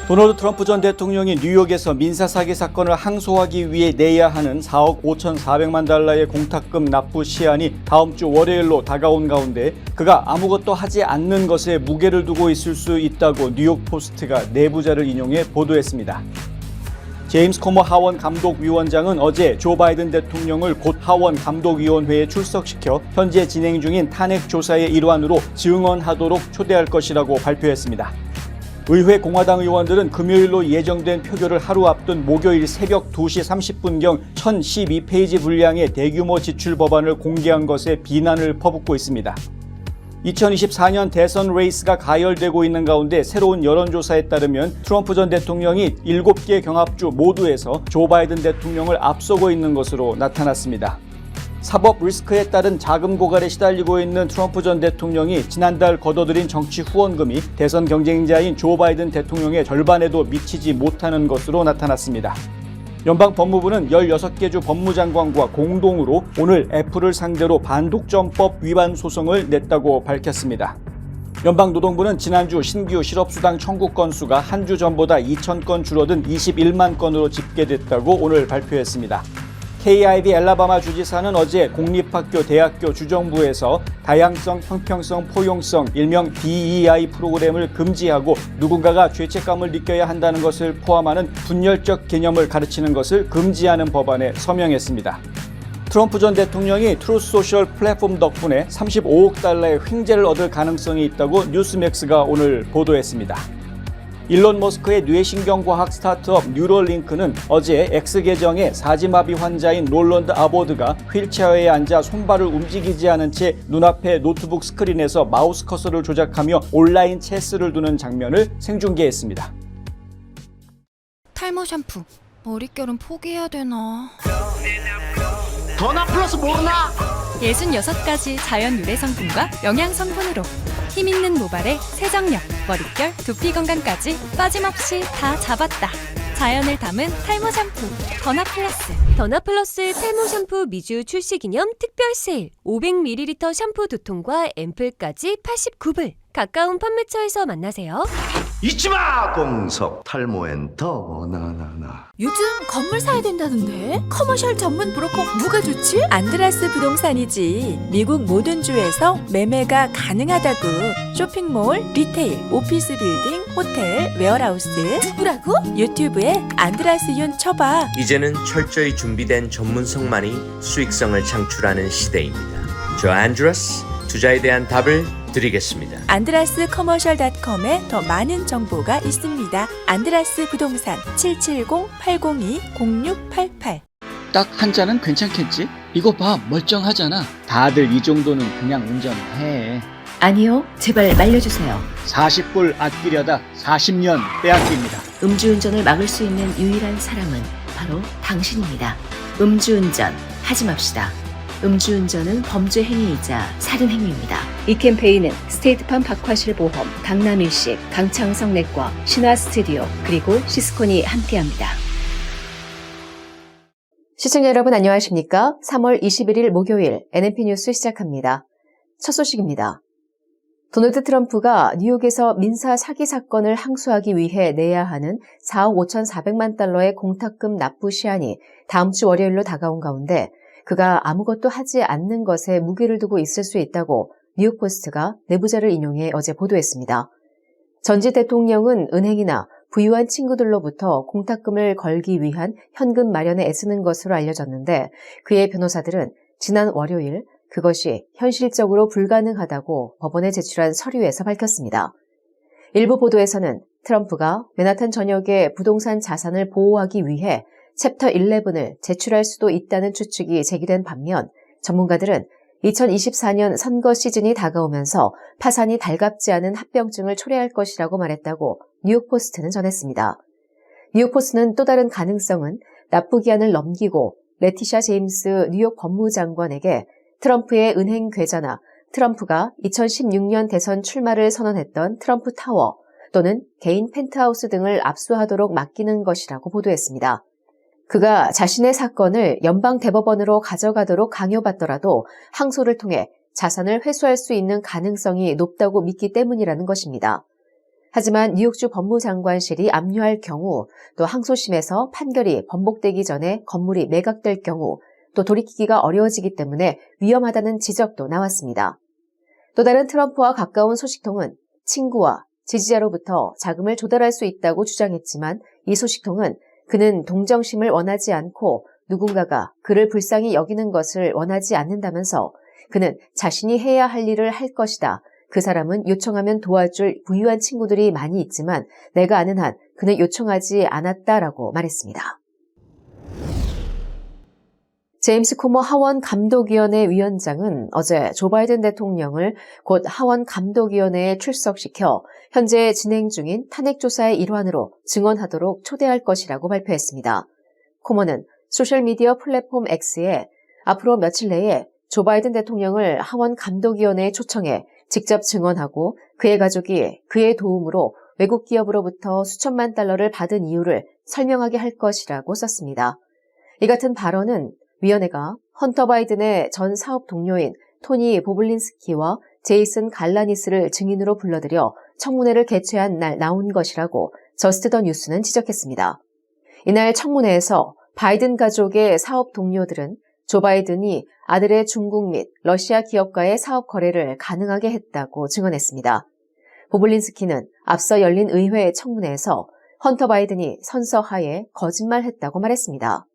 도널드 트럼프 전 대통령이 뉴욕에서 민사사기 사건을 항소하기 위해 내야 하는 4억 5,400만 달러의 공탁금 납부 시한이 다음 주 월요일로 다가온 가운데 그가 아무것도 하지 않는 것에 무게를 두고 있을 수 있다고 뉴욕 포스트가 내부자를 인용해 보도했습니다. 제임스 코머 하원 감독위원장은 어제 조 바이든 대통령을 곧 하원 감독위원회에 출석시켜 현재 진행 중인 탄핵 조사의 일환으로 증언하도록 초대할 것이라고 발표했습니다. 의회 공화당 의원들은 금요일로 예정된 표결을 하루 앞둔 목요일 새벽 2시 30분경 1012페이지 분량의 대규모 지출 법안을 공개한 것에 비난을 퍼붓고 있습니다. 2024년 대선 레이스가 가열되고 있는 가운데 새로운 여론조사에 따르면 트럼프 전 대통령이 7개 경합주 모두에서 조 바이든 대통령을 앞서고 있는 것으로 나타났습니다. 사법 리스크에 따른 자금 고갈에 시달리고 있는 트럼프 전 대통령이 지난달 거둬들인 정치 후원금이 대선 경쟁자인 조 바이든 대통령의 절반에도 미치지 못하는 것으로 나타났습니다. 연방법무부는 16개 주 법무장관과 공동으로 오늘 애플을 상대로 반독점법 위반 소송을 냈다고 밝혔습니다. 연방노동부는 지난주 신규 실업수당 청구 건수가 한 주 전보다 2,000건 줄어든 21만 건으로 집계됐다고 오늘 발표했습니다. KIV 엘라바마 주지사는 어제 공립학교, 대학교, 주정부에서 다양성, 형평성, 포용성, 일명 DEI 프로그램을 금지하고 누군가가 죄책감을 느껴야 한다는 것을 포함하는 분열적 개념을 가르치는 것을 금지하는 법안에 서명했습니다. 트럼프 전 대통령이 트루스 소셜 플랫폼 덕분에 35억 달러의 횡재를 얻을 가능성이 있다고 뉴스맥스가 오늘 보도했습니다. 일론 머스크의 뇌신경과학 스타트업 뉴럴링크는 어제 X계정에 사지마비 환자인 롤런드 아보드가 휠체어에 앉아 손발을 움직이지 않은 채 눈앞의 노트북 스크린에서 마우스 커서를 조작하며 온라인 체스를 두는 장면을 생중계했습니다. 탈모 샴푸, 머릿결은 포기해야 되나? 더나 플러스 모르나? 66가지 자연 유래 성분과 영양 성분으로 힘있는 모발에 세정력, 머릿결, 두피 건강까지 빠짐없이 다 잡았다. 자연을 담은 탈모 샴푸, 더나 플러스. 더나 플러스 탈모 샴푸 미주 출시 기념 특별 세일. 500ml 샴푸 2통과 앰플까지 89불. 가까운 판매처에서 만나세요. 잊지마! 공석 탈모엔 더 나나나. 요즘 건물 사야 된다는데? 커머셜 전문 브로커 누가 좋지? 안드라스 부동산이지. 미국 모든 주에서 매매가 가능하다고. 쇼핑몰, 리테일, 오피스 빌딩, 호텔, 웨어하우스. 누구라고? 유튜브에 안드라스 윤 쳐봐. 이제는 철저히 준비된 전문성만이 수익성을 창출하는 시대입니다. 저 안드라스, 투자에 대한 답을 드리겠습니다. 안드라스 커머셜.com에 더 많은 정보가 있습니다. 안드라스 부동산 770-802-0688. 딱 한 잔은 괜찮겠지? 이거 봐, 멀쩡하잖아. 다들 이 정도는 그냥 운전해. 아니요, 제발 말려주세요. 40불 아끼려다 40년 빼앗깁니다. 음주운전을 막을 수 있는 유일한 사람은 바로 당신입니다. 음주운전 하지 맙시다. 음주운전은 범죄 행위이자 살인 행위입니다. 이 캠페인은 스테이트팜 박화실 보험, 강남일식, 강창성 내과, 신화 스튜디오, 그리고 시스콘이 함께합니다. 시청자 여러분 안녕하십니까? 3월 21일 목요일 NNP 뉴스 시작합니다. 첫 소식입니다. 도널드 트럼프가 뉴욕에서 민사 사기 사건을 항소하기 위해 내야 하는 4억 5,400만 달러의 공탁금 납부 시한이 다음 주 월요일로 다가온 가운데 그가 아무것도 하지 않는 것에 무게를 두고 있을 수 있다고 뉴욕포스트가 내부자를 인용해 어제 보도했습니다. 전직 대통령은 은행이나 부유한 친구들로부터 공탁금을 걸기 위한 현금 마련에 애쓰는 것으로 알려졌는데 그의 변호사들은 지난 월요일 그것이 현실적으로 불가능하다고 법원에 제출한 서류에서 밝혔습니다. 일부 보도에서는 트럼프가 맨하탄 전역의 부동산 자산을 보호하기 위해 챕터 11을 제출할 수도 있다는 추측이 제기된 반면 전문가들은 2024년 선거 시즌이 다가오면서 파산이 달갑지 않은 합병증을 초래할 것이라고 말했다고 뉴욕포스트는 전했습니다. 뉴욕포스트는 또 다른 가능성은 납부 기한을 넘기고 레티샤 제임스 뉴욕 법무장관에게 트럼프의 은행 계좌나 트럼프가 2016년 대선 출마를 선언했던 트럼프 타워 또는 개인 펜트하우스 등을 압수하도록 맡기는 것이라고 보도했습니다. 그가 자신의 사건을 연방 대법원으로 가져가도록 강요받더라도 항소를 통해 자산을 회수할 수 있는 가능성이 높다고 믿기 때문이라는 것입니다. 하지만 뉴욕주 법무장관실이 압류할 경우, 또 항소심에서 판결이 번복되기 전에 건물이 매각될 경우, 또 돌이키기가 어려워지기 때문에 위험하다는 지적도 나왔습니다. 또 다른 트럼프와 가까운 소식통은 친구와 지지자로부터 자금을 조달할 수 있다고 주장했지만 이 소식통은 그는 동정심을 원하지 않고 누군가가 그를 불쌍히 여기는 것을 원하지 않는다면서 그는 자신이 해야 할 일을 할 것이다. 그 사람은 요청하면 도와줄 부유한 친구들이 많이 있지만 내가 아는 한 그는 요청하지 않았다라고 말했습니다. 제임스 코머 하원 감독위원회 위원장은 어제 조 바이든 대통령을 곧 하원 감독위원회에 출석시켜 현재 진행 중인 탄핵 조사의 일환으로 증언하도록 초대할 것이라고 발표했습니다. 코머는 소셜미디어 플랫폼 X에 앞으로 며칠 내에 조 바이든 대통령을 하원 감독위원회에 초청해 직접 증언하고 그의 가족이 그의 도움으로 외국 기업으로부터 수천만 달러를 받은 이유를 설명하게 할 것이라고 썼습니다. 이 같은 발언은 위원회가 헌터 바이든의 전 사업 동료인 토니 보블린스키와 제이슨 갈라니스를 증인으로 불러들여 청문회를 개최한 날 나온 것이라고 저스트 더 뉴스는 지적했습니다. 이날 청문회에서 바이든 가족의 사업 동료들은 조 바이든이 아들의 중국 및 러시아 기업과의 사업 거래를 가능하게 했다고 증언했습니다. 보블린스키는 앞서 열린 의회 청문회에서 헌터 바이든이 선서하에 거짓말했다고 말했습니다.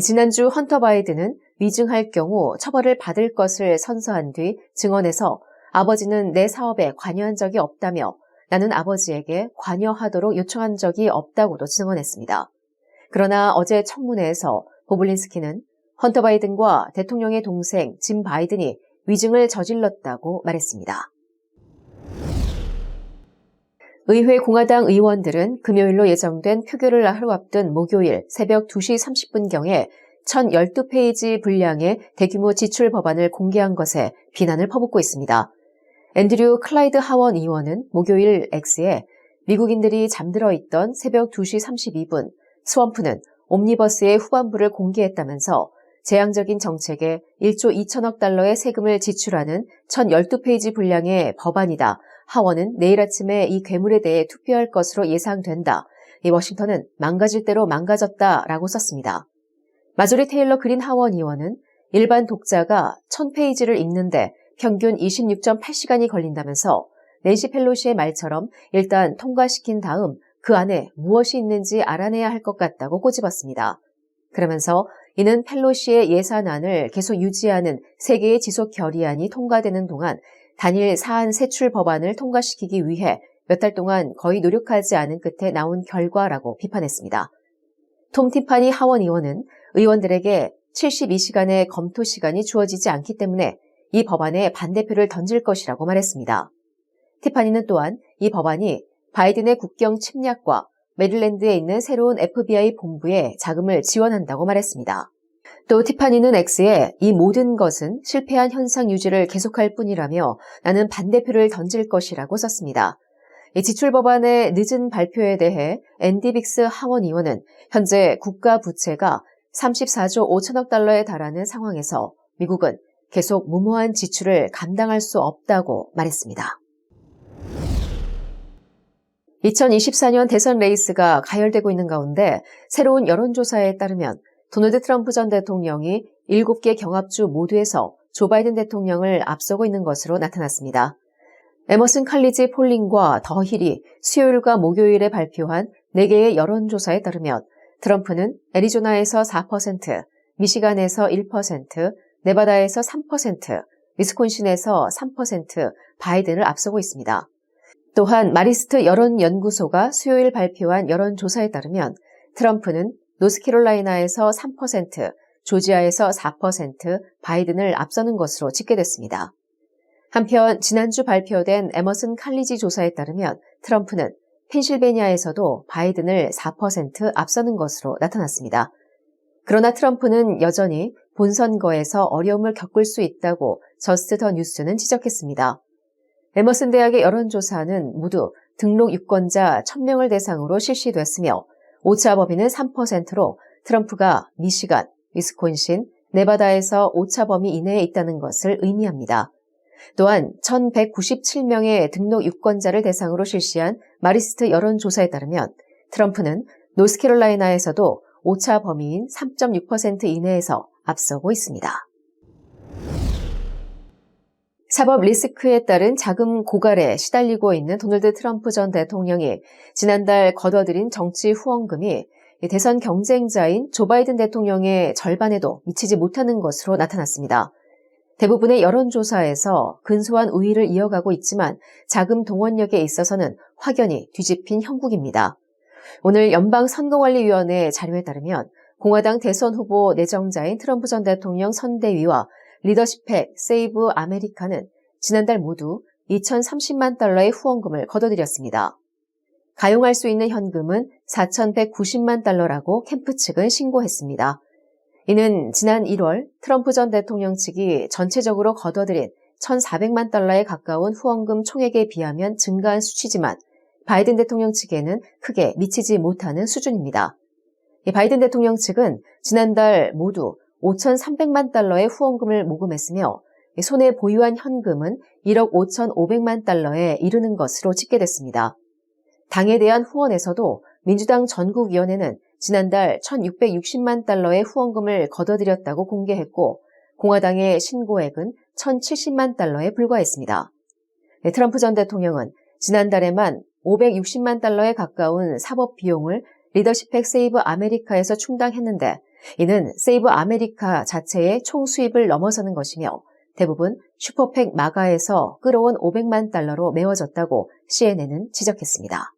지난주 헌터 바이든은 위증할 경우 처벌을 받을 것을 선서한 뒤 증언에서 아버지는 내 사업에 관여한 적이 없다며 나는 아버지에게 관여하도록 요청한 적이 없다고도 증언했습니다. 그러나 어제 청문회에서 보블린스키는 헌터 바이든과 대통령의 동생 짐 바이든이 위증을 저질렀다고 말했습니다. 의회 공화당 의원들은 금요일로 예정된 표결을 하루 앞둔 목요일 새벽 2시 30분경에 1012페이지 분량의 대규모 지출 법안을 공개한 것에 비난을 퍼붓고 있습니다. 앤드류 클라이드 하원 의원은 목요일 X에 미국인들이 잠들어 있던 새벽 2시 32분 스원프는 옴니버스의 후반부를 공개했다면서 재앙적인 정책에 1조 2천억 달러의 세금을 지출하는 1012페이지 분량의 법안이다. 하원은 내일 아침에 이 괴물에 대해 투표할 것으로 예상된다. 이 워싱턴은 망가질 대로 망가졌다라고 썼습니다. 마조리 테일러 그린 하원 의원은 일반 독자가 1000페이지를 읽는데 평균 26.8시간이 걸린다면서 낸시 펠로시의 말처럼 일단 통과시킨 다음 그 안에 무엇이 있는지 알아내야 할 것 같다고 꼬집었습니다. 그러면서 이는 펠로시의 예산안을 계속 유지하는 세 개의 지속 결의안이 통과되는 동안 단일 사안 세출 법안을 통과시키기 위해 몇 달 동안 거의 노력하지 않은 끝에 나온 결과라고 비판했습니다. 톰 티파니 하원 의원은 의원들에게 72시간의 검토 시간이 주어지지 않기 때문에 이 법안에 반대표를 던질 것이라고 말했습니다. 티파니는 또한 이 법안이 바이든의 국경 침략과 메릴랜드에 있는 새로운 FBI 본부에 자금을 지원한다고 말했습니다. 또 티파니는 X에 이 모든 것은 실패한 현상 유지를 계속할 뿐이라며 나는 반대표를 던질 것이라고 썼습니다. 이 지출 법안의 늦은 발표에 대해 앤디 빅스 하원 의원은 현재 국가 부채가 34조 5천억 달러에 달하는 상황에서 미국은 계속 무모한 지출을 감당할 수 없다고 말했습니다. 2024년 대선 레이스가 가열되고 있는 가운데 새로운 여론조사에 따르면 도널드 트럼프 전 대통령이 7개 경합주 모두에서 조 바이든 대통령을 앞서고 있는 것으로 나타났습니다. 에머슨 칼리지 폴링과 더 힐이 수요일과 목요일에 발표한 4개의 여론조사에 따르면 트럼프는 애리조나에서 4%, 미시간에서 1%, 네바다에서 3%, 위스콘신에서 3% 바이든을 앞서고 있습니다. 또한 마리스트 여론연구소가 수요일 발표한 여론조사에 따르면 트럼프는 노스캐롤라이나에서 3%, 조지아에서 4% 바이든을 앞서는 것으로 집계됐습니다. 한편 지난주 발표된 에머슨 칼리지 조사에 따르면 트럼프는 펜실베니아에서도 바이든을 4% 앞서는 것으로 나타났습니다. 그러나 트럼프는 여전히 본선거에서 어려움을 겪을 수 있다고 저스트 더 뉴스는 지적했습니다. 에머슨 대학의 여론조사는 모두 등록 유권자 1000명을 대상으로 실시됐으며 오차 범위는 3%로 트럼프가 미시간, 위스콘신, 네바다에서 오차 범위 이내에 있다는 것을 의미합니다. 또한 1,197명의 등록 유권자를 대상으로 실시한 마리스트 여론조사에 따르면 트럼프는 노스캐롤라이나에서도 오차 범위인 3.6% 이내에서 앞서고 있습니다. 사법 리스크에 따른 자금 고갈에 시달리고 있는 도널드 트럼프 전 대통령이 지난달 거둬들인 정치 후원금이 대선 경쟁자인 조 바이든 대통령의 절반에도 미치지 못하는 것으로 나타났습니다. 대부분의 여론조사에서 근소한 우위를 이어가고 있지만 자금 동원력에 있어서는 확연히 뒤집힌 형국입니다. 오늘 연방선거관리위원회 자료에 따르면 공화당 대선 후보 내정자인 트럼프 전 대통령 선대위와 리더십팩 세이브 아메리카는 지난달 모두 2,030만 달러의 후원금을 거둬들였습니다. 가용할 수 있는 현금은 4,190만 달러라고 캠프 측은 신고했습니다. 이는 지난 1월 트럼프 전 대통령 측이 전체적으로 거둬들인 1,400만 달러에 가까운 후원금 총액에 비하면 증가한 수치지만 바이든 대통령 측에는 크게 미치지 못하는 수준입니다. 바이든 대통령 측은 지난달 모두 5,300만 달러의 후원금을 모금했으며 손에 보유한 현금은 1억 5,500만 달러에 이르는 것으로 집계됐습니다. 당에 대한 후원에서도 민주당 전국위원회는 지난달 1,660만 달러의 후원금을 거둬들였다고 공개했고 공화당의 신고액은 1,070만 달러에 불과했습니다. 트럼프 전 대통령은 지난달에만 560만 달러에 가까운 사법 비용을 리더십팩 세이브 아메리카에서 충당했는데 이는 세이브 아메리카 자체의 총 수입을 넘어서는 것이며 대부분 슈퍼팩 마가에서 끌어온 500만 달러로 메워졌다고 CNN은 지적했습니다.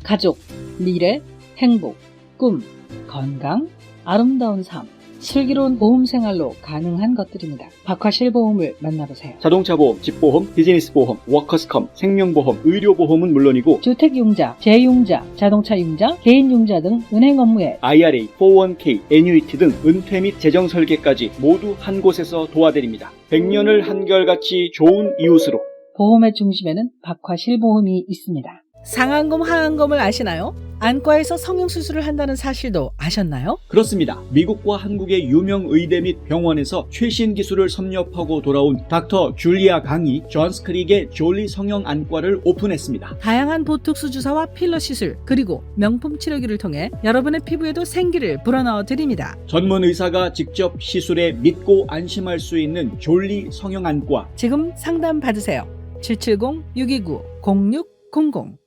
가족, 미래, 행복, 꿈, 건강, 아름다운 삶, 슬기로운 보험 생활로 가능한 것들입니다. 박화실 보험을 만나보세요. 자동차 보험, 집보험, 비즈니스 보험, 워커스컴, 생명보험, 의료보험은 물론이고 주택융자, 재융자, 자동차융자, 개인융자 등 은행 업무에 IRA, 401k, 애뉴이티 등 은퇴 및 재정 설계까지 모두 한 곳에서 도와드립니다. 100년을 한결같이 좋은 이웃으로. 보험의 중심에는 박화실 보험이 있습니다. 상안검, 하안검을 아시나요? 안과에서 성형수술을 한다는 사실도 아셨나요? 그렇습니다. 미국과 한국의 유명 의대 및 병원에서 최신 기술을 섭렵하고 돌아온 닥터 줄리아 강이 존스크릭의 졸리 성형안과를 오픈했습니다. 다양한 보톡스 주사와 필러 시술 그리고 명품 치료기를 통해 여러분의 피부에도 생기를 불어넣어 드립니다. 전문 의사가 직접 시술에 믿고 안심할 수 있는 졸리 성형안과. 지금 상담 받으세요. 770-629-0600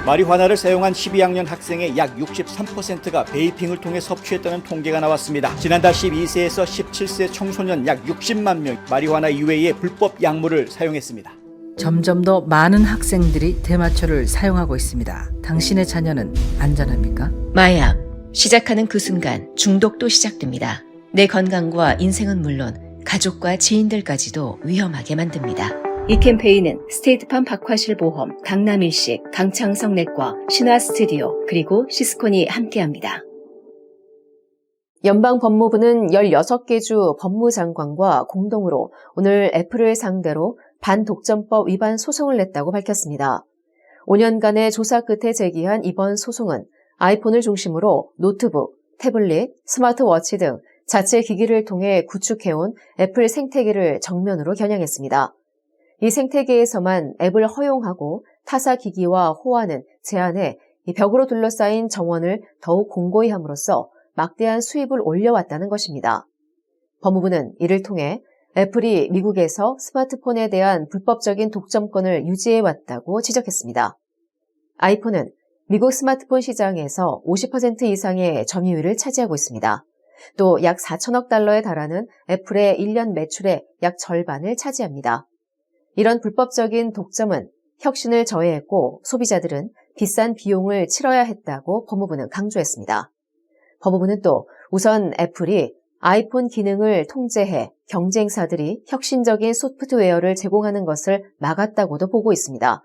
마리화나를 사용한 12학년 학생의 약 63%가 베이핑을 통해 섭취했다는 통계가 나왔습니다. 지난달 12세에서 17세 청소년 약 60만 명 마리화나 이외의 불법 약물을 사용했습니다. 점점 더 많은 학생들이 대마초를 사용하고 있습니다. 당신의 자녀는 안전합니까? 마약. 시작하는 그 순간 중독도 시작됩니다. 내 건강과 인생은 물론 가족과 지인들까지도 위험하게 만듭니다. 이 캠페인은 스테이트팜 박화실 보험, 강남일식, 강창성 내과, 신화 스튜디오, 그리고 시스콘이 함께합니다. 연방법무부는 16개 주 법무장관과 공동으로 오늘 애플을 상대로 반독점법 위반 소송을 냈다고 밝혔습니다. 5년간의 조사 끝에 제기한 이번 소송은 아이폰을 중심으로 노트북, 태블릿, 스마트워치 등 자체 기기를 통해 구축해온 애플 생태계를 정면으로 겨냥했습니다. 이 생태계에서만 앱을 허용하고 타사 기기와 호환은 제한해 이 벽으로 둘러싸인 정원을 더욱 공고히 함으로써 막대한 수입을 올려왔다는 것입니다. 법무부는 이를 통해 애플이 미국에서 스마트폰에 대한 불법적인 독점권을 유지해왔다고 지적했습니다. 아이폰은 미국 스마트폰 시장에서 50% 이상의 점유율을 차지하고 있습니다. 또 약 4천억 달러에 달하는 애플의 1년 매출의 약 절반을 차지합니다. 이런 불법적인 독점은 혁신을 저해했고 소비자들은 비싼 비용을 치러야 했다고 법무부는 강조했습니다. 법무부는 또 우선 애플이 아이폰 기능을 통제해 경쟁사들이 혁신적인 소프트웨어를 제공하는 것을 막았다고도 보고 있습니다.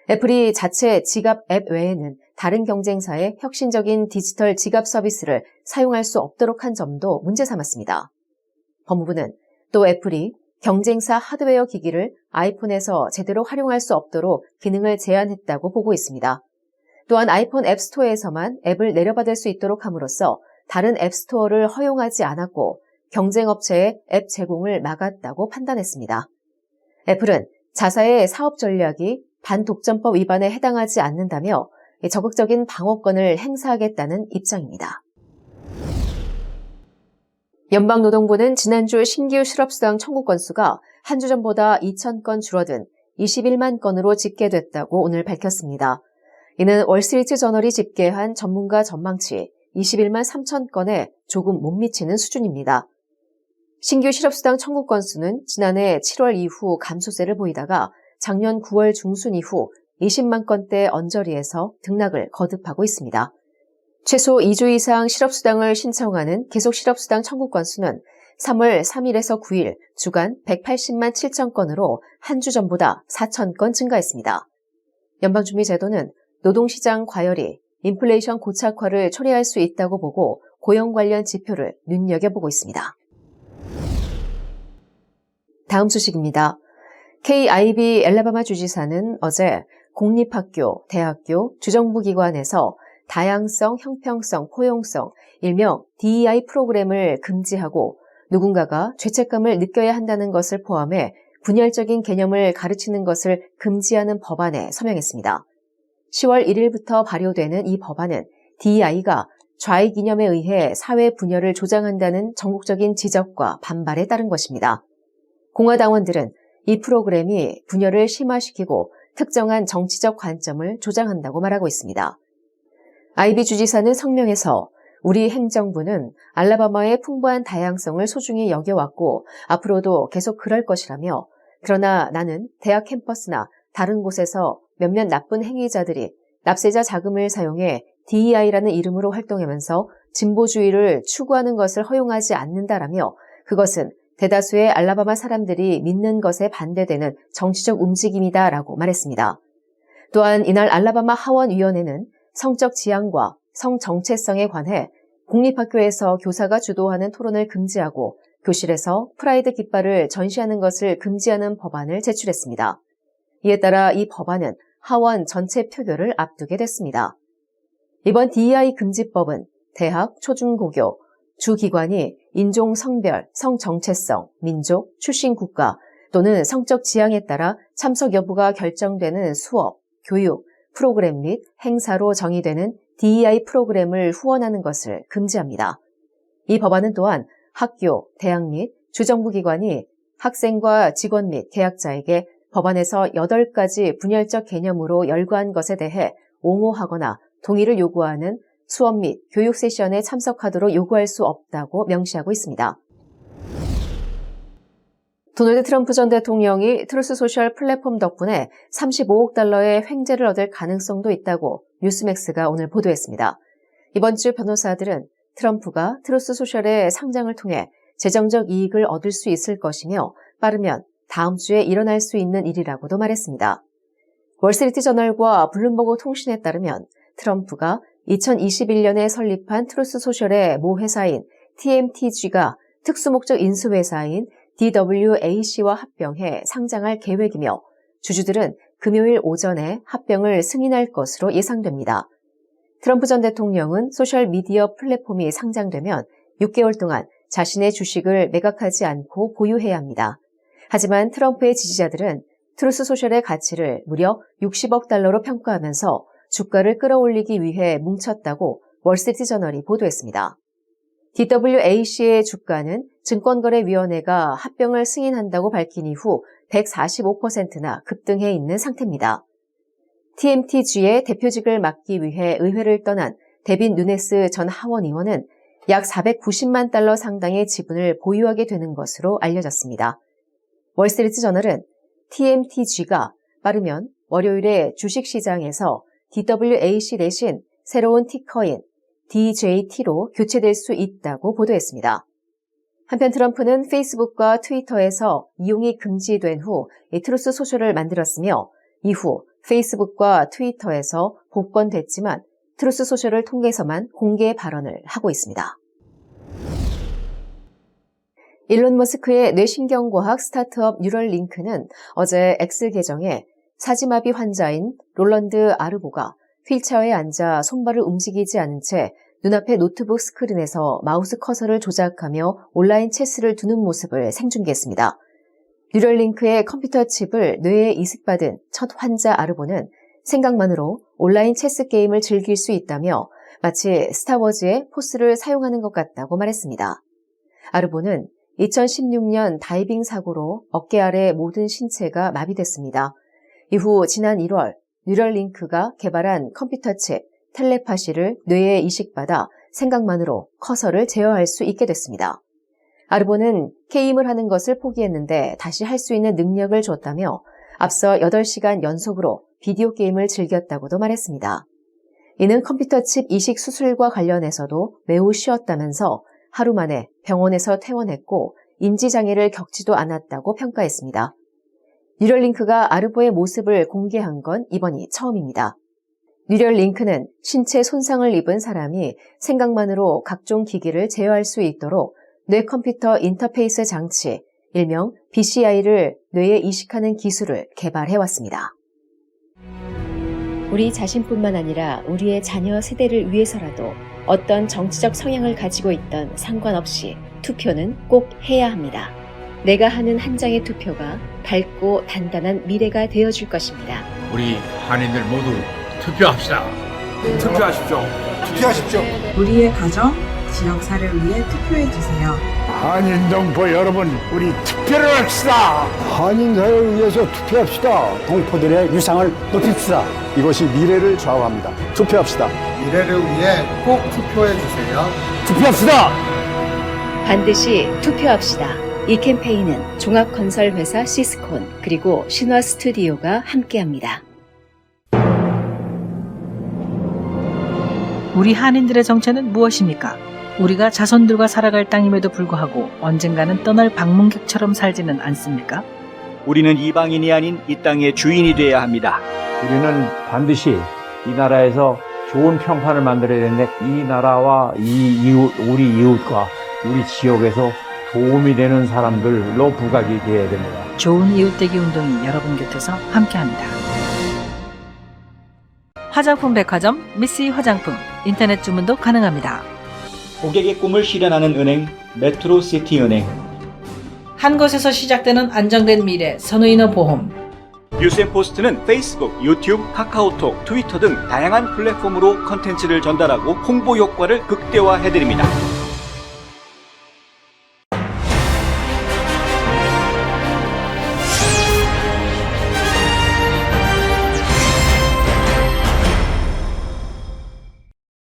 애플이 자체 지갑 앱 외에는 다른 경쟁사의 혁신적인 디지털 지갑 서비스를 사용할 수 없도록 한 점도 문제 삼았습니다. 법무부는 또 애플이 경쟁사 하드웨어 기기를 아이폰에서 제대로 활용할 수 없도록 기능을 제한했다고 보고 있습니다. 또한 아이폰 앱스토어에서만 앱을 내려받을 수 있도록 함으로써 다른 앱스토어를 허용하지 않았고 경쟁업체의 앱 제공을 막았다고 판단했습니다. 애플은 자사의 사업 전략이 반독점법 위반에 해당하지 않는다며 적극적인 방어권을 행사하겠다는 입장입니다. 연방노동부는 지난주 신규 실업수당 청구 건수가 한 주 전보다 2,000건 줄어든 21만 건으로 집계됐다고 오늘 밝혔습니다. 이는 월스트리트 저널이 집계한 전문가 전망치 21만 3천 건에 조금 못 미치는 수준입니다. 신규 실업수당 청구 건수는 지난해 7월 이후 감소세를 보이다가 작년 9월 중순 이후 20만 건대 언저리에서 등락을 거듭하고 있습니다. 최소 2주 이상 실업수당을 신청하는 계속 실업수당 청구 건수는 3월 3일에서 9일 주간 180만 7천 건으로 한 주 전보다 4천 건 증가했습니다. 연방준비제도는 노동시장 과열이 인플레이션 고착화를 초래할 수 있다고 보고 고용 관련 지표를 눈여겨보고 있습니다. 다음 소식입니다. KIB 엘라바마 주지사는 어제 공립학교, 대학교, 주정부기관에서 다양성, 형평성, 포용성, 일명 DEI 프로그램을 금지하고 누군가가 죄책감을 느껴야 한다는 것을 포함해 분열적인 개념을 가르치는 것을 금지하는 법안에 서명했습니다. 10월 1일부터 발효되는 이 법안은 DEI가 좌익 이념에 의해 사회 분열을 조장한다는 전국적인 지적과 반발에 따른 것입니다. 공화당원들은 이 프로그램이 분열을 심화시키고 특정한 정치적 관점을 조장한다고 말하고 있습니다. 아이비 주지사는 성명에서 우리 행정부는 알라바마의 풍부한 다양성을 소중히 여겨왔고 앞으로도 계속 그럴 것이라며 그러나 나는 대학 캠퍼스나 다른 곳에서 몇몇 나쁜 행위자들이 납세자 자금을 사용해 DEI라는 이름으로 활동하면서 진보주의를 추구하는 것을 허용하지 않는다라며 그것은 대다수의 알라바마 사람들이 믿는 것에 반대되는 정치적 움직임이다라고 말했습니다. 또한 이날 알라바마 하원위원회는 성적 지향과 성 정체성에 관해 공립학교에서 교사가 주도하는 토론을 금지하고 교실에서 프라이드 깃발을 전시하는 것을 금지하는 법안을 제출했습니다. 이에 따라 이 법안은 하원 전체 표결을 앞두게 됐습니다. 이번 DEI 금지법은 대학, 초중고교, 주기관이 인종, 성별, 성정체성, 민족, 출신 국가 또는 성적 지향에 따라 참석 여부가 결정되는 수업, 교육, 프로그램 및 행사로 정의되는 DEI 프로그램을 후원하는 것을 금지합니다. 이 법안은 또한 학교, 대학 및 주정부기관이 학생과 직원 및 계약자에게 법안에서 8가지 분열적 개념으로 열거한 것에 대해 옹호하거나 동의를 요구하는 수업 및 교육 세션에 참석하도록 요구할 수 없다고 명시하고 있습니다. 도널드 트럼프 전 대통령이 트루스 소셜 플랫폼 덕분에 35억 달러의 횡재를 얻을 가능성도 있다고 뉴스맥스가 오늘 보도했습니다. 이번 주 변호사들은 트럼프가 트루스 소셜의 상장을 통해 재정적 이익을 얻을 수 있을 것이며 빠르면 다음 주에 일어날 수 있는 일이라고도 말했습니다. 월스트리트 저널과 블룸버그 통신에 따르면 트럼프가 2021년에 설립한 트루스 소셜의 모 회사인 TMTG가 특수목적 인수회사인 DWAC와 합병해 상장할 계획이며 주주들은 금요일 오전에 합병을 승인할 것으로 예상됩니다. 트럼프 전 대통령은 소셜미디어 플랫폼이 상장되면 6개월 동안 자신의 주식을 매각하지 않고 보유해야 합니다. 하지만 트럼프의 지지자들은 트루스 소셜의 가치를 무려 60억 달러로 평가하면서 주가를 끌어올리기 위해 뭉쳤다고 월스트리트 저널이 보도했습니다. DWAC의 주가는 증권거래위원회가 합병을 승인한다고 밝힌 이후 145%나 급등해 있는 상태입니다. TMTG의 대표직을 맡기 위해 의회를 떠난 데빈 누네스 전 하원의원은 약 490만 달러 상당의 지분을 보유하게 되는 것으로 알려졌습니다. 월스트리트 저널은 TMTG가 빠르면 월요일에 주식시장에서 DWAC 대신 새로운 티커인 DJT로 교체될 수 있다고 보도했습니다. 한편 트럼프는 페이스북과 트위터에서 이용이 금지된 후 트루스 소셜을 만들었으며 이후 페이스북과 트위터에서 복권됐지만 트루스 소셜을 통해서만 공개 발언을 하고 있습니다. 일론 머스크의 뇌신경과학 스타트업 뉴럴링크는 어제 X 계정에 사지마비 환자인 롤런드 아르보가 휠체어에 앉아 손발을 움직이지 않은 채 눈앞의 노트북 스크린에서 마우스 커서를 조작하며 온라인 체스를 두는 모습을 생중계했습니다. 뉴럴링크의 컴퓨터 칩을 뇌에 이식받은 첫 환자 아르보는 생각만으로 온라인 체스 게임을 즐길 수 있다며 마치 스타워즈의 포스를 사용하는 것 같다고 말했습니다. 아르보는 2016년 다이빙 사고로 어깨 아래 모든 신체가 마비됐습니다. 이후 지난 1월 뉴럴링크가 개발한 컴퓨터 칩 텔레파시를 뇌에 이식받아 생각만으로 커서를 제어할 수 있게 됐습니다. 아르보는 게임을 하는 것을 포기했는데 다시 할 수 있는 능력을 줬다며 앞서 8시간 연속으로 비디오 게임을 즐겼다고도 말했습니다. 이는 컴퓨터 칩 이식 수술과 관련해서도 매우 쉬웠다면서 하루 만에 병원에서 퇴원했고 인지장애를 겪지도 않았다고 평가했습니다. 뉴럴링크가 아르보의 모습을 공개한 건 이번이 처음입니다. 뉴럴링크는 신체 손상을 입은 사람이 생각만으로 각종 기기를 제어할 수 있도록 뇌컴퓨터 인터페이스 장치, 일명 BCI를 뇌에 이식하는 기술을 개발해왔습니다. 우리 자신뿐만 아니라 우리의 자녀 세대를 위해서라도 어떤 정치적 성향을 가지고 있던 상관없이 투표는 꼭 해야 합니다. 내가 하는 한 장의 투표가 밝고 단단한 미래가 되어줄 것입니다. 우리 한인들 모두 투표합시다. 투표하십시오. 투표하십시오. 우리의 가정, 지역사를 위해 투표해주세요. 한인동포 여러분, 우리 투표를 합시다. 한인사회를 위해서 투표합시다. 동포들의 위상을 높입시다. 이것이 미래를 좌우합니다. 투표합시다. 미래를 위해 꼭 투표해주세요. 투표합시다. 반드시 투표합시다. 이 캠페인은 종합건설회사 시스콘 그리고 신화 스튜디오가 함께합니다. 우리 한인들의 정체는 무엇입니까? 우리가 자손들과 살아갈 땅임에도 불구하고 언젠가는 떠날 방문객처럼 살지는 않습니까? 우리는 이방인이 아닌 이 땅의 주인이 돼야 합니다. 우리는 반드시 이 나라에서 좋은 평판을 만들어야 되는데 이 나라와 우리 이웃과 우리 지역에서 도움이 되는 사람들로 부각이 되어야 됩니다. 좋은 이웃되기 운동이 여러분 곁에서 함께합니다. 화장품 백화점 미쓰이 화장품 인터넷 주문도 가능합니다. 고객의 꿈을 실현하는 은행 메트로시티은행. 한 곳에서 시작되는 안정된 미래 선우인어 보험. 뉴스앤포스트는 페이스북, 유튜브, 카카오톡, 트위터 등 다양한 플랫폼으로 컨텐츠를 전달하고 홍보 효과를 극대화해드립니다.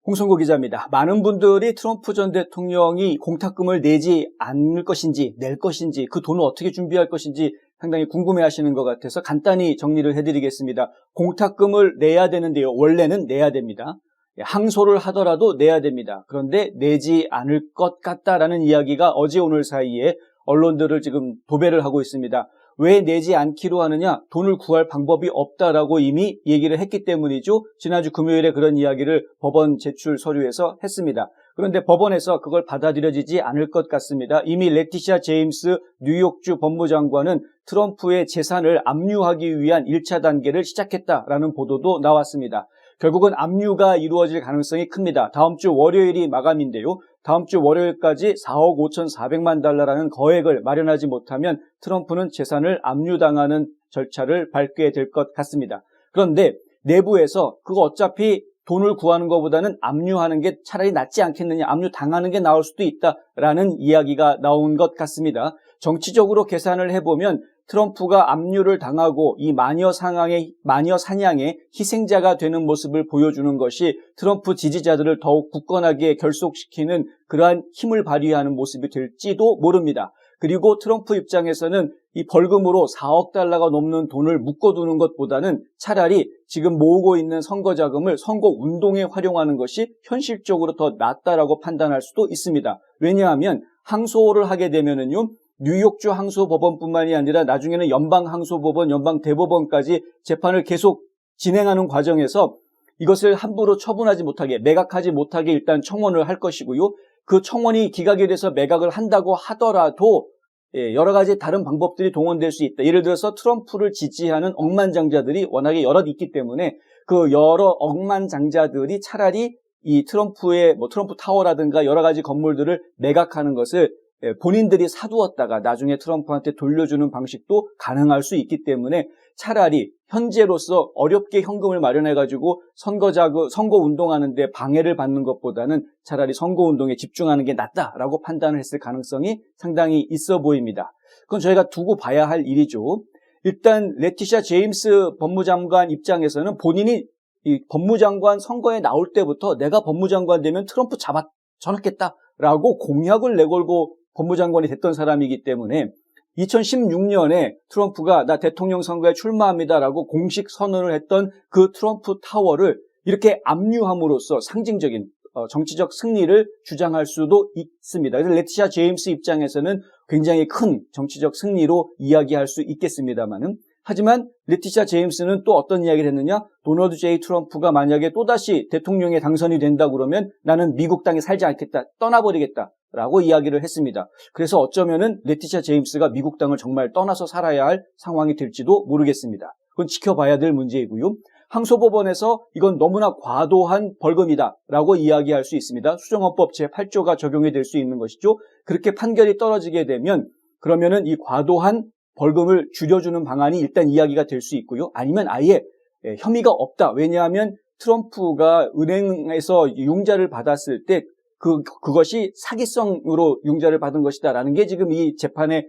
홍성구 기자입니다. 많은 분들이 트럼프 전 대통령이 공탁금을 내지 않을 것인지 낼 것인지 그 돈을 어떻게 준비할 것인지 상당히 궁금해하시는 것 같아서 간단히 정리를 해드리겠습니다. 공탁금을 내야 되는데요. 원래는 내야 됩니다. 항소를 하더라도 내야 됩니다. 그런데 내지 않을 것 같다라는 이야기가 어제 오늘 사이에 언론들을 지금 도배를 하고 있습니다. 왜 내지 않기로 하느냐? 돈을 구할 방법이 없다라고 이미 얘기를 했기 때문이죠. 지난주 금요일에 그런 이야기를 법원 제출 서류에서 했습니다. 그런데 법원에서 그걸 받아들여지지 않을 것 같습니다. 이미 레티샤 제임스 뉴욕주 법무장관은 트럼프의 재산을 압류하기 위한 1차 단계를 시작했다라는 보도도 나왔습니다. 결국은 압류가 이루어질 가능성이 큽니다. 다음 주 월요일이 마감인데요. 다음 주 월요일까지 4억 5,400만 달러라는 거액을 마련하지 못하면 트럼프는 재산을 압류당하는 절차를 밟게 될 것 같습니다. 그런데 내부에서 그거 어차피 돈을 구하는 것보다는 압류하는 게 차라리 낫지 않겠느냐, 압류당하는 게 나을 수도 있다라는 이야기가 나온 것 같습니다. 정치적으로 계산을 해보면 트럼프가 압류를 당하고 이 마녀 사냥의 희생자가 되는 모습을 보여주는 것이 트럼프 지지자들을 더욱 굳건하게 결속시키는 그러한 힘을 발휘하는 모습이 될지도 모릅니다. 그리고 트럼프 입장에서는 이 벌금으로 4억 달러가 넘는 돈을 묶어두는 것보다는 차라리 지금 모으고 있는 선거 자금을 선거 운동에 활용하는 것이 현실적으로 더 낫다라고 판단할 수도 있습니다. 왜냐하면 항소를 하게 되면은요, 뉴욕주 항소법원뿐만이 아니라 나중에는 연방항소법원, 연방대법원까지 재판을 계속 진행하는 과정에서 이것을 함부로 처분하지 못하게, 매각하지 못하게 일단 청원을 할 것이고요. 그 청원이 기각이 돼서 매각을 한다고 하더라도 여러 가지 다른 방법들이 동원될 수 있다. 예를 들어서 트럼프를 지지하는 억만장자들이 워낙에 여럿 있기 때문에 그 여러 억만장자들이 차라리 이 트럼프의 트럼프 타워라든가 여러 가지 건물들을 매각하는 것을 본인들이 사두었다가 나중에 트럼프한테 돌려주는 방식도 가능할 수 있기 때문에 차라리 현재로서 어렵게 현금을 마련해가지고 선거 운동하는데 방해를 받는 것보다는 차라리 선거 운동에 집중하는 게 낫다라고 판단을 했을 가능성이 상당히 있어 보입니다. 그건 저희가 두고 봐야 할 일이죠. 일단 레티샤 제임스 법무장관 입장에서는 본인이 이 법무장관 선거에 나올 때부터 내가 법무장관 되면 트럼프 잡아쳐놓겠다라고 공약을 내걸고 법무장관이 됐던 사람이기 때문에 2016년에 트럼프가 나 대통령 선거에 출마합니다라고 공식 선언을 했던 그 트럼프 타워를 이렇게 압류함으로써 상징적인 정치적 승리를 주장할 수도 있습니다. 그래서 레티샤 제임스 입장에서는 굉장히 큰 정치적 승리로 이야기할 수 있겠습니다만은 하지만 레티샤 제임스는 또 어떤 이야기를 했느냐? 도널드 J. 트럼프가 만약에 또다시 대통령에 당선이 된다 그러면 나는 미국 땅에 살지 않겠다, 떠나버리겠다라고 이야기를 했습니다. 그래서 어쩌면은 레티샤 제임스가 미국 땅을 정말 떠나서 살아야 할 상황이 될지도 모르겠습니다. 그건 지켜봐야 될 문제이고요. 항소법원에서 이건 너무나 과도한 벌금이다라고 이야기할 수 있습니다. 수정헌법 제8조가 적용이 될 수 있는 것이죠. 그렇게 판결이 떨어지게 되면 그러면은 이 과도한 벌금을 줄여주는 방안이 일단 이야기가 될 수 있고요. 아니면 아예 혐의가 없다. 왜냐하면 트럼프가 은행에서 융자를 받았을 때 그것이 사기성으로 융자를 받은 것이다라는 게 지금 이 재판의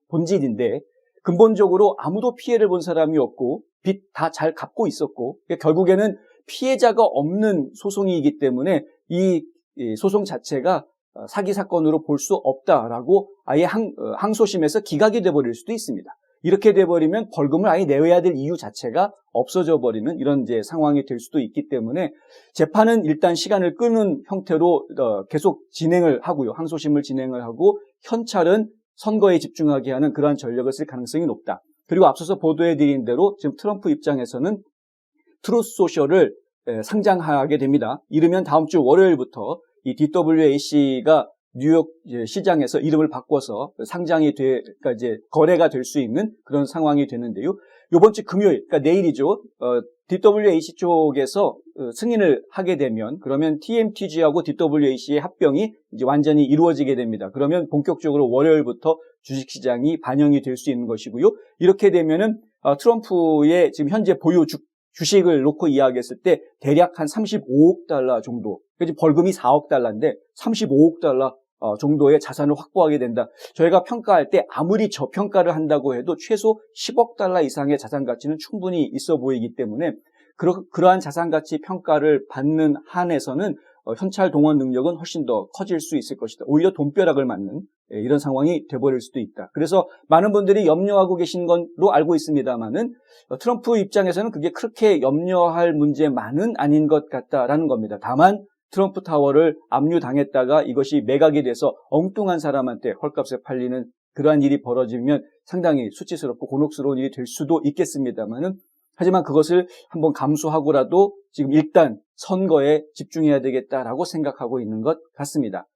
본질인데 근본적으로 아무도 피해를 본 사람이 없고 빚 다 잘 갚고 있었고 결국에는 피해자가 없는 소송이기 때문에 이 소송 자체가 사기 사건으로 볼 수 없다라고 아예 항소심에서 기각이 돼버릴 수도 있습니다. 이렇게 돼버리면 벌금을 아예 내야 될 이유 자체가 없어져 버리는 이런 이제 상황이 될 수도 있기 때문에 재판은 일단 시간을 끄는 형태로 계속 진행을 하고요. 항소심을 진행을 하고 현찰은 선거에 집중하게 하는 그러한 전략을 쓸 가능성이 높다. 그리고 앞서서 보도해드린 대로 지금 트럼프 입장에서는 트루스 소셜을 상장하게 됩니다. 이르면 다음 주 월요일부터 이 DWAC가 뉴욕 시장에서 이름을 바꿔서 상장이 그러니까 이제 거래가 될 수 있는 그런 상황이 되는데요. 이번 주 금요일, 그러니까 내일이죠. DWAC 쪽에서 승인을 하게 되면 그러면 TMTG하고 DWAC의 합병이 이제 완전히 이루어지게 됩니다. 그러면 본격적으로 월요일부터 주식시장이 반영이 될 수 있는 것이고요. 이렇게 되면은 트럼프의 지금 현재 보유 주식을 놓고 이야기했을 때 대략 한 35억 달러 정도. 그러니까 벌금이 4억 달러인데 35억 달러 정도의 자산을 확보하게 된다. 저희가 평가할 때 아무리 저평가를 한다고 해도 최소 10억 달러 이상의 자산 가치는 충분히 있어 보이기 때문에 그러한 자산 가치 평가를 받는 한에서는 현찰 동원 능력은 훨씬 더 커질 수 있을 것이다. 오히려 돈벼락을 맞는 이런 상황이 돼버릴 수도 있다. 그래서 많은 분들이 염려하고 계신 걸로 알고 있습니다만은 트럼프 입장에서는 그게 그렇게 염려할 문제만은 아닌 것 같다라는 겁니다. 다만 트럼프 타워를 압류당했다가 이것이 매각이 돼서 엉뚱한 사람한테 헐값에 팔리는 그러한 일이 벌어지면 상당히 수치스럽고 곤혹스러운 일이 될 수도 있겠습니다만은 하지만 그것을 한번 감수하고라도 지금 일단 선거에 집중해야 되겠다라고 생각하고 있는 것 같습니다.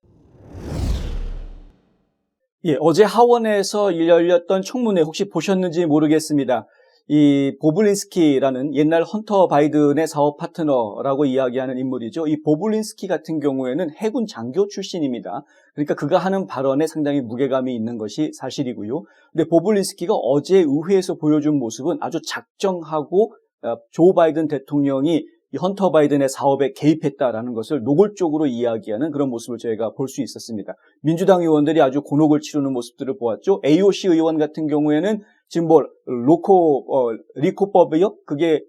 예, 어제 하원에서 열렸던 청문회 혹시 보셨는지 모르겠습니다. 이 보블린스키라는 옛날 헌터 바이든의 사업 파트너라고 이야기하는 인물이죠. 이 보블린스키 같은 경우에는 해군 장교 출신입니다. 그러니까 그가 하는 발언에 상당히 무게감이 있는 것이 사실이고요. 근데 보블린스키가 어제 의회에서 보여준 모습은 아주 작정하고 조 바이든 대통령이 이 헌터 바이든의 사업에 개입했다라는 것을 노골적으로 이야기하는 그런 모습을 저희가 볼 수 있었습니다. 민주당 의원들이 아주 곤혹을 치르는 모습들을 보았죠. AOC 의원 같은 경우에는 지금 리코법이요? 그게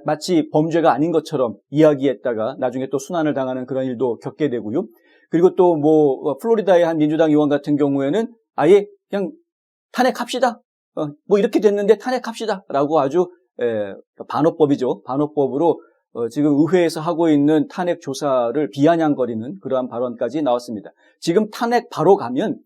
마치 범죄가 아닌 것처럼 이야기했다가 나중에 또 순환을 당하는 그런 일도 겪게 되고요. 그리고 또 플로리다의 한 민주당 의원 같은 경우에는 아예 그냥 탄핵합시다. 이렇게 됐는데 탄핵합시다라고 아주 반어법이죠. 반어법으로 지금 의회에서 하고 있는 탄핵 조사를 비아냥거리는 그러한 발언까지 나왔습니다. 지금 탄핵 바로 가면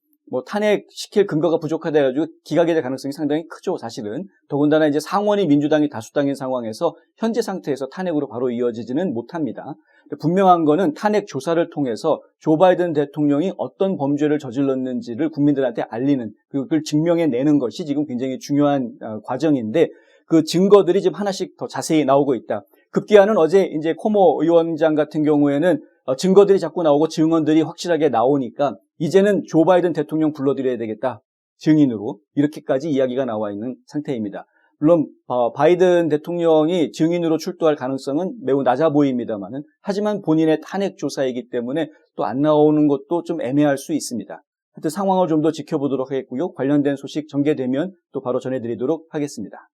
탄핵시킬 근거가 부족하다 해가지고 기각이 될 가능성이 상당히 크죠, 사실은. 더군다나 이제 상원이 민주당이 다수당인 상황에서 현재 상태에서 탄핵으로 바로 이어지지는 못합니다. 분명한 거는 탄핵 조사를 통해서 조 바이든 대통령이 어떤 범죄를 저질렀는지를 국민들한테 알리는, 그걸 증명해내는 것이 지금 굉장히 중요한 과정인데 그 증거들이 지금 하나씩 더 자세히 나오고 있다. 급기야는 어제 이제 코모 의원장 같은 경우에는 증거들이 자꾸 나오고 증언들이 확실하게 나오니까 이제는 조 바이든 대통령 불러들여야 되겠다. 증인으로. 이렇게까지 이야기가 나와 있는 상태입니다. 물론 바이든 대통령이 증인으로 출두할 가능성은 매우 낮아 보입니다만은 하지만 본인의 탄핵 조사이기 때문에 또 안 나오는 것도 좀 애매할 수 있습니다. 하여튼 상황을 좀 더 지켜보도록 하겠고요. 관련된 소식 전개되면 또 바로 전해드리도록 하겠습니다.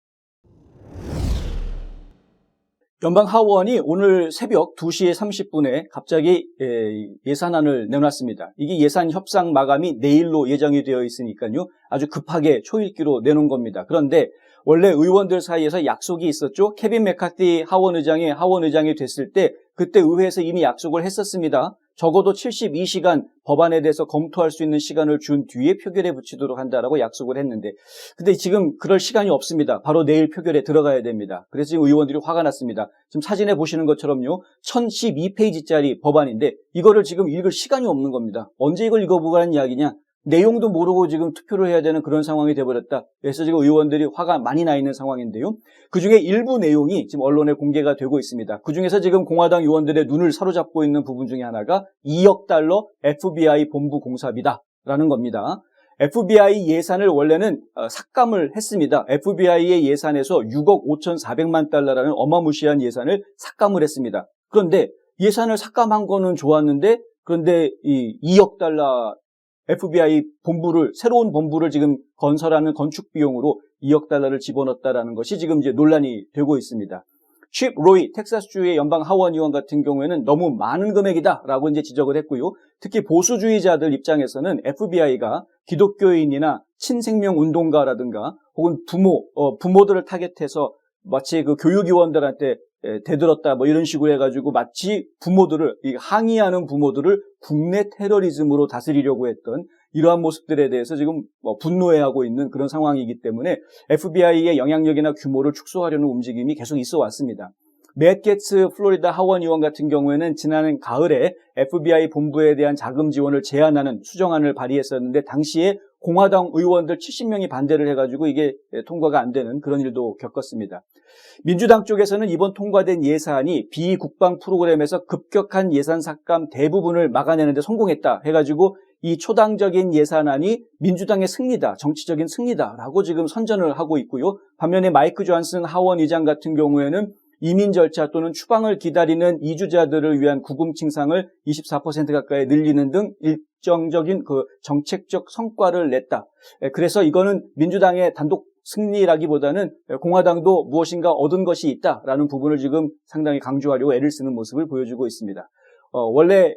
연방하원이 오늘 새벽 2시 30분에 갑자기 예산안을 내놨습니다. 이게 예산 협상 마감이 내일로 예정이 되어 있으니까요. 아주 급하게 초읽기로 내놓은 겁니다. 그런데 원래 의원들 사이에서 약속이 있었죠. 케빈 메카티 하원 의장이 됐을 때 그때 의회에서 이미 약속을 했었습니다. 적어도 72시간 법안에 대해서 검토할 수 있는 시간을 준 뒤에 표결에 붙이도록 한다라고 약속을 했는데 근데 지금 그럴 시간이 없습니다. 바로 내일 표결에 들어가야 됩니다. 그래서 지금 의원들이 화가 났습니다. 지금 사진에 보시는 것처럼요. 1012페이지짜리 법안인데 이거를 지금 읽을 시간이 없는 겁니다. 언제 이걸 읽어보라는 이야기냐. 내용도 모르고 지금 투표를 해야 되는 그런 상황이 돼버렸다. 그래서 지금 의원들이 화가 많이 나 있는 상황인데요. 그중에 일부 내용이 지금 언론에 공개가 되고 있습니다. 그중에서 지금 공화당 의원들의 눈을 사로잡고 있는 부분 중에 하나가 2억 달러 FBI 본부 공사비다라는 겁니다. FBI 예산을 원래는 삭감을 했습니다. FBI의 예산에서 6억 5,400만 달러라는 어마무시한 예산을 삭감을 했습니다. 그런데 예산을 삭감한 거는 좋았는데 그런데 이 2억 달러 FBI 새로운 본부를 지금 건설하는 건축 비용으로 2억 달러를 집어넣었다라는 것이 지금 이제 논란이 되고 있습니다. 칩 로이 텍사스주의 연방 하원 의원 같은 경우에는 너무 많은 금액이다라고 이제 지적을 했고요. 특히 보수주의자들 입장에서는 FBI가 기독교인이나 친생명 운동가라든가 혹은 부모들을 타겟해서 마치 그 교육위원들한테 대들었다 뭐 이런 식으로 해가지고 마치 항의하는 부모들을 국내 테러리즘으로 다스리려고 했던 이러한 모습들에 대해서 지금 분노해하고 있는 그런 상황이기 때문에 FBI의 영향력이나 규모를 축소하려는 움직임이 계속 있어 왔습니다. 맷 게츠 플로리다 하원 의원 같은 경우에는 지난 가을에 FBI 본부에 대한 자금 지원을 제한하는 수정안을 발의했었는데 당시에 공화당 의원들 70명이 반대를 해가지고 이게 통과가 안 되는 그런 일도 겪었습니다. 민주당 쪽에서는 이번 통과된 예산이 비국방 프로그램에서 급격한 예산 삭감 대부분을 막아내는 데 성공했다 해가지고 이 초당적인 예산안이 민주당의 승리다, 정치적인 승리다라고 지금 선전을 하고 있고요. 반면에 마이크 존슨 하원 의장 같은 경우에는 이민 절차 또는 추방을 기다리는 이주자들을 위한 구금칭상을 24% 가까이 늘리는 등 일정적인 그 정책적 성과를 냈다. 그래서 이거는 민주당의 단독 승리라기보다는 공화당도 무엇인가 얻은 것이 있다라는 부분을 지금 상당히 강조하려고 애를 쓰는 모습을 보여주고 있습니다. 원래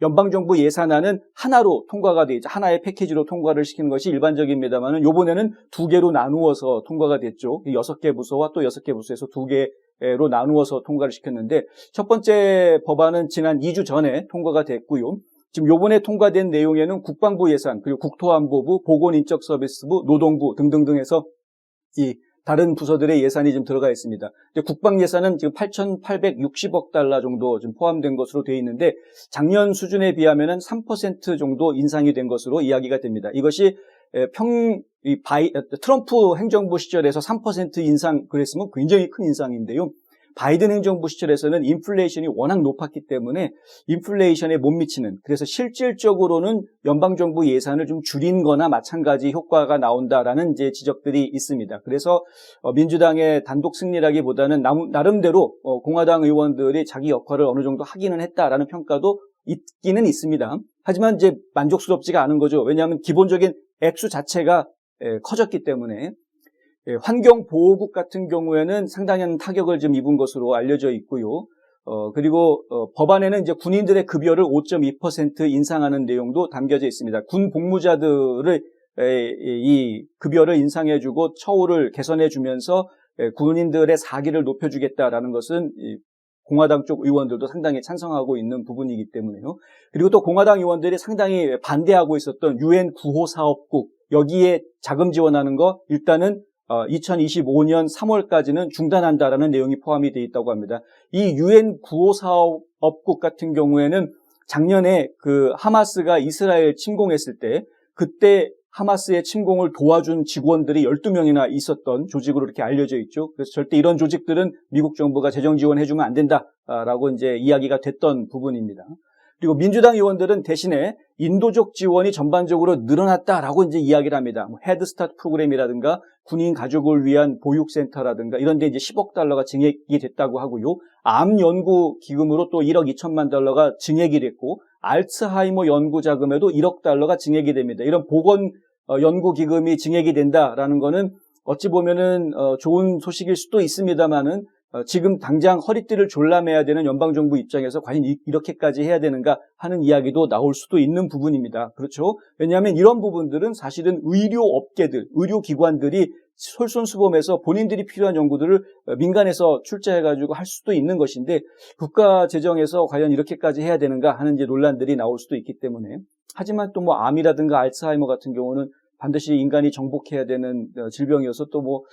연방정부 예산안은 하나로 통과가 돼 있죠. 하나의 패키지로 통과를 시키는 것이 일반적입니다만은 이번에는 두 개로 나누어서 통과가 됐죠. 6개 부서와 또 6개 부서에서 2개로 나누어서 통과를 시켰는데 첫 번째 법안은 지난 2주 전에 통과가 됐고요. 지금 요번에 통과된 내용에는 국방부 예산, 그리고 국토안보부, 보건인적서비스부, 노동부 등등등 해서 이 다른 부서들의 예산이 지금 들어가 있습니다. 근데 국방 예산은 지금 8,860억 달러 정도 지금 포함된 것으로 되어 있는데 작년 수준에 비하면은 3% 정도 인상이 된 것으로 이야기가 됩니다. 이것이 트럼프 행정부 시절에서 3% 인상 그랬으면 굉장히 큰 인상인데요. 바이든 행정부 시절에서는 인플레이션이 워낙 높았기 때문에 인플레이션에 못 미치는, 그래서 실질적으로는 연방정부 예산을 좀 줄인 거나 마찬가지 효과가 나온다라는 이제 지적들이 있습니다. 그래서 민주당의 단독 승리라기보다는 나름대로 공화당 의원들이 자기 역할을 어느 정도 하기는 했다라는 평가도 있기는 있습니다. 하지만 이제 만족스럽지가 않은 거죠. 왜냐하면 기본적인 액수 자체가 커졌기 때문에. 환경보호국 같은 경우에는 상당한 타격을 좀 입은 것으로 알려져 있고요. 그리고 법안에는 이제 군인들의 급여를 5.2% 인상하는 내용도 담겨져 있습니다. 군 복무자들을 이 급여를 인상해주고 처우를 개선해주면서 군인들의 사기를 높여주겠다라는 것은 공화당 쪽 의원들도 상당히 찬성하고 있는 부분이기 때문에요. 그리고 또 공화당 의원들이 상당히 반대하고 있었던 UN 구호사업국, 여기에 자금 지원하는 거 일단은 2025년 3월까지는 중단한다라는 내용이 포함이 되어 있다고 합니다. 이 UN 구호사업국 같은 경우에는 작년에 그 하마스가 이스라엘 침공했을 때 그때 하마스의 침공을 도와준 직원들이 12명이나 있었던 조직으로 이렇게 알려져 있죠. 그래서 절대 이런 조직들은 미국 정부가 재정 지원해주면 안 된다라고 이제 이야기가 됐던 부분입니다. 그리고 민주당 의원들은 대신에 인도적 지원이 전반적으로 늘어났다라고 이제 이야기를 합니다. 헤드스타트 프로그램이라든가 군인 가족을 위한 보육센터라든가 이런 데 이제 10억 달러가 증액이 됐다고 하고요. 암 연구 기금으로 또 1억 2천만 달러가 증액이 됐고 알츠하이머 연구 자금에도 1억 달러가 증액이 됩니다. 이런 보건 연구 기금이 증액이 된다라는 거는 어찌 보면은 좋은 소식일 수도 있습니다만은 지금 당장 허리띠를 졸라매야 되는 연방정부 입장에서 과연 이렇게까지 해야 되는가 하는 이야기도 나올 수도 있는 부분입니다. 그렇죠? 왜냐하면 이런 부분들은 사실은 의료업계들, 의료기관들이 솔선수범해서 본인들이 필요한 연구들을 민간에서 출자해가지고 할 수도 있는 것인데 국가 재정에서 과연 이렇게까지 해야 되는가 하는 이제 논란들이 나올 수도 있기 때문에 하지만 또 뭐 암이라든가 알츠하이머 같은 경우는 반드시 인간이 정복해야 되는 질병이어서 또 뭐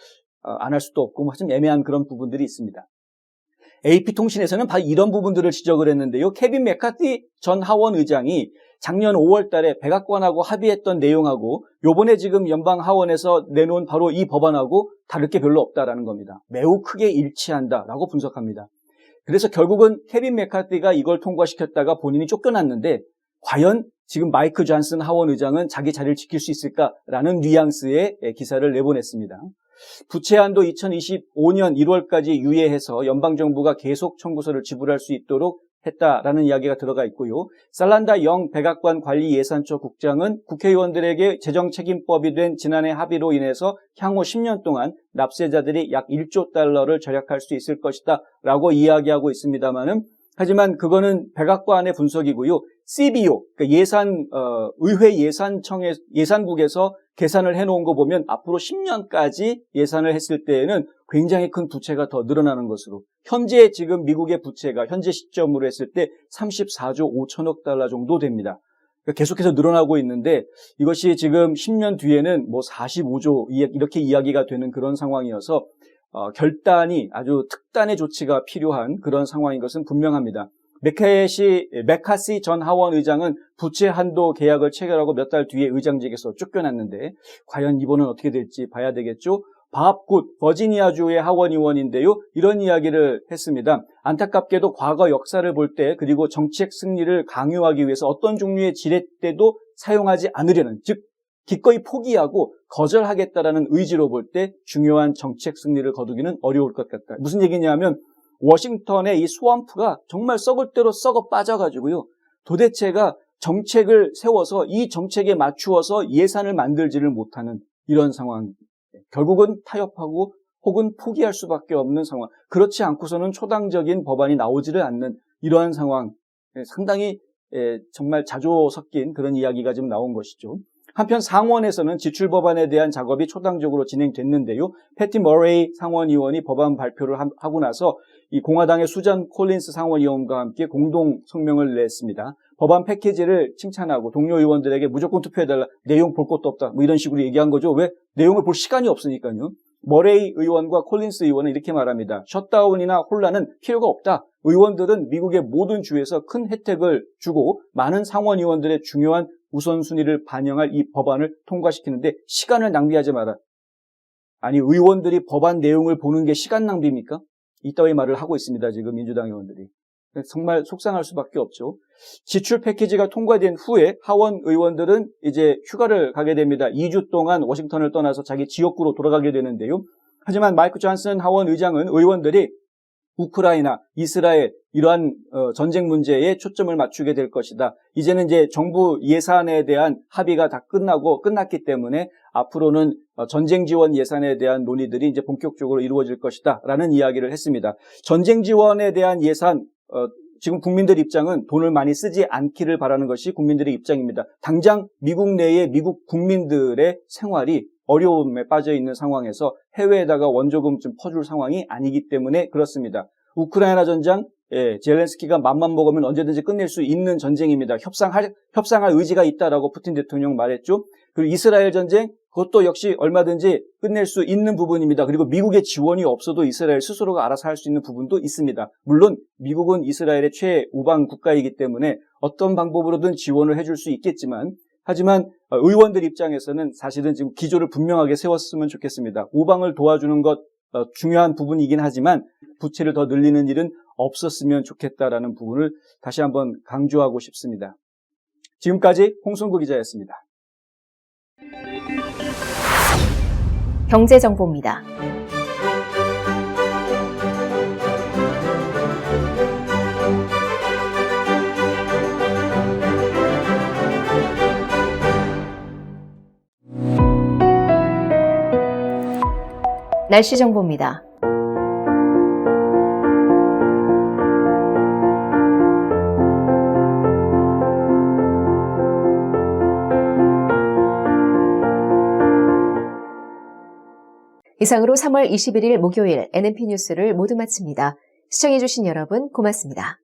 안 할 수도 없고 좀 애매한 그런 부분들이 있습니다. AP통신에서는 바로 이런 부분들을 지적을 했는데요. 케빈 맥카티 전 하원 의장이 작년 5월 달에 백악관하고 합의했던 내용하고 요번에 지금 연방 하원에서 내놓은 바로 이 법안하고 다를 게 별로 없다라는 겁니다. 매우 크게 일치한다라고 분석합니다. 그래서 결국은 케빈 맥카티가 이걸 통과시켰다가 본인이 쫓겨났는데 과연 지금 마이크 존슨 하원 의장은 자기 자리를 지킬 수 있을까라는 뉘앙스의 기사를 내보냈습니다. 부채한도 2025년 1월까지 유예해서 연방정부가 계속 청구서를 지불할 수 있도록 했다라는 이야기가 들어가 있고요. 살란다 영 백악관 관리예산처 국장은 국회의원들에게 재정책임법이 된 지난해 합의로 인해서 향후 10년 동안 납세자들이 약 1조 달러를 절약할 수 있을 것이다 라고 이야기하고 있습니다만은 하지만 그거는 백악관의 분석이고요. CBO, 그러니까 의회 예산청의 예산국에서 계산을 해놓은 거 보면 앞으로 10년까지 예산을 했을 때에는 굉장히 큰 부채가 더 늘어나는 것으로 현재 지금 미국의 부채가 현재 시점으로 했을 때 34조 5천억 달러 정도 됩니다. 그러니까 계속해서 늘어나고 있는데 이것이 지금 10년 뒤에는 뭐 45조 이렇게 이야기가 되는 그런 상황이어서 결단이 아주 특단의 조치가 필요한 그런 상황인 것은 분명합니다. 메카시 전 하원 의장은 부채 한도 계약을 체결하고 몇 달 뒤에 의장직에서 쫓겨났는데 과연 이번은 어떻게 될지 봐야 되겠죠. 밥 굿, 버지니아주의 하원 의원인데요. 이런 이야기를 했습니다. 안타깝게도 과거 역사를 볼 때 그리고 정책 승리를 강요하기 위해서 어떤 종류의 지렛대도 사용하지 않으려는 즉 기꺼이 포기하고 거절하겠다라는 의지로 볼 때 중요한 정책 승리를 거두기는 어려울 것 같다. 무슨 얘기냐면 워싱턴의 이 스왑프가 정말 썩을 대로 썩어 빠져가지고요. 도대체가 정책을 세워서 이 정책에 맞추어서 예산을 만들지를 못하는 이런 상황. 결국은 타협하고 혹은 포기할 수밖에 없는 상황. 그렇지 않고서는 초당적인 법안이 나오지를 않는 이러한 상황. 상당히 정말 자조 섞인 그런 이야기가 지금 나온 것이죠. 한편 상원에서는 지출 법안에 대한 작업이 초당적으로 진행됐는데요. 패티 머레이 상원의원이 법안 발표를 하고 나서 이 공화당의 수잔 콜린스 상원의원과 함께 공동 성명을 냈습니다. 법안 패키지를 칭찬하고 동료 의원들에게 무조건 투표해달라. 내용 볼 것도 없다. 뭐 이런 식으로 얘기한 거죠. 왜? 내용을 볼 시간이 없으니까요. 머레이 의원과 콜린스 의원은 이렇게 말합니다. 셧다운이나 혼란은 필요가 없다. 의원들은 미국의 모든 주에서 큰 혜택을 주고 많은 상원의원들의 중요한 우선순위를 반영할 이 법안을 통과시키는데 시간을 낭비하지 마라. 아니 의원들이 법안 내용을 보는 게 시간 낭비입니까? 이따위 말을 하고 있습니다. 지금 민주당 의원들이. 정말 속상할 수밖에 없죠. 지출 패키지가 통과된 후에 하원 의원들은 이제 휴가를 가게 됩니다. 2주 동안 워싱턴을 떠나서 자기 지역구로 돌아가게 되는데요. 하지만 마이크 존슨 하원 의장은 의원들이 우크라이나, 이스라엘 이러한 전쟁 문제에 초점을 맞추게 될 것이다. 이제는 이제 정부 예산에 대한 합의가 다 끝났기 때문에 앞으로는 전쟁 지원 예산에 대한 논의들이 이제 본격적으로 이루어질 것이다라는 이야기를 했습니다. 전쟁 지원에 대한 예산 지금 국민들 입장은 돈을 많이 쓰지 않기를 바라는 것이 국민들의 입장입니다. 당장 미국 내의 미국 국민들의 생활이 어려움에 빠져 있는 상황에서 해외에다가 원조금 좀 퍼줄 상황이 아니기 때문에 그렇습니다. 우크라이나 전쟁, 젤렌스키가 맘만 먹으면 언제든지 끝낼 수 있는 전쟁입니다. 협상할 의지가 있다라고 푸틴 대통령 말했죠. 그리고 이스라엘 전쟁, 그것도 역시 얼마든지 끝낼 수 있는 부분입니다. 그리고 미국의 지원이 없어도 이스라엘 스스로가 알아서 할 수 있는 부분도 있습니다. 물론 미국은 이스라엘의 최우방 국가이기 때문에 어떤 방법으로든 지원을 해줄 수 있겠지만 하지만 의원들 입장에서는 사실은 지금 기조를 분명하게 세웠으면 좋겠습니다. 우방을 도와주는 것 중요한 부분이긴 하지만 부채를 더 늘리는 일은 없었으면 좋겠다라는 부분을 다시 한번 강조하고 싶습니다. 지금까지 홍순구 기자였습니다. 경제정보입니다. 날씨 정보입니다. 이상으로 3월 21일 목요일 NNP 뉴스를 모두 마칩니다. 시청해주신 여러분 고맙습니다.